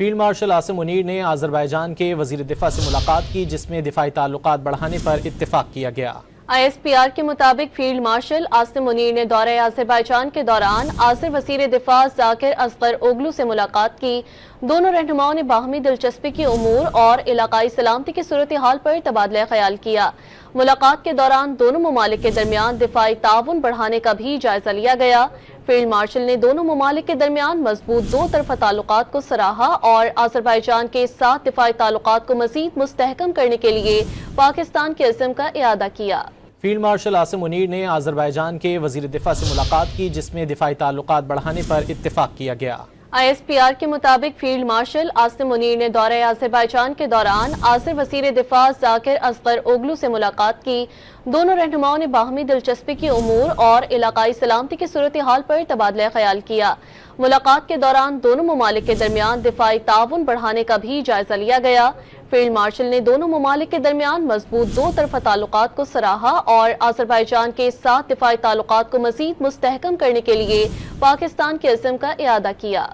Field marshal Asim Munir نے آذربائیجان کے وزیر دفاع سے ملاقات کی، جس میں دفاعی تعلقات بڑھانے پر اتفاق کیا گیا۔ ISPR کے مطابق فیلڈ مارشل عاصم منیر نے دورہ آذربائیجان کے دوران آذر وزیر دفاع ذاکر اصغر اوغلو سے ملاقات کی۔ دونوں رہنماؤں نے باہمی دلچسپی کے امور اور علاقائی سلامتی کی صورتحال پر تبادلہ خیال کیا۔ ملاقات کے دوران دونوں ممالک کے درمیان دفاعی تعاون بڑھانے کا بھی جائزہ لیا گیا۔ فیلڈ مارشل نے دونوں ممالک کے درمیان مضبوط دو طرفہ تعلقات کو سراہا اور آذربائیجان کے ساتھ دفاعی تعلقات کو مزید مستحکم کرنے کے لیے پاکستان کے عزم کا اعادہ کیا۔ فیلڈ مارشل عاصم منیر نے آذربائیجان کے وزیر دفاع سے ملاقات کی، جس میں دفاعی تعلقات بڑھانے پر اتفاق کیا گیا۔ ISPR کے مطابق فیلڈ مارشل عاصم منیر نے دورہ آذربائیجان کے دوران آذر وزیر دفاع ذاکر اصغر اوغلو سے ملاقات کی۔ دونوں رہنماؤں نے باہمی دلچسپی کے امور اور علاقائی سلامتی کی صورتحال پر تبادلہ خیال کیا۔ ملاقات کے دوران دونوں ممالک کے درمیان دفاعی تعاون بڑھانے کا بھی جائزہ لیا گیا۔ فیلڈ مارشل نے دونوں ممالک کے درمیان مضبوط دو طرفہ تعلقات کو سراہا اور آذربائیجان کے ساتھ دفاعی تعلقات کو مزید مستحکم کرنے کے لیے پاکستان کے عزم کا اعادہ کیا۔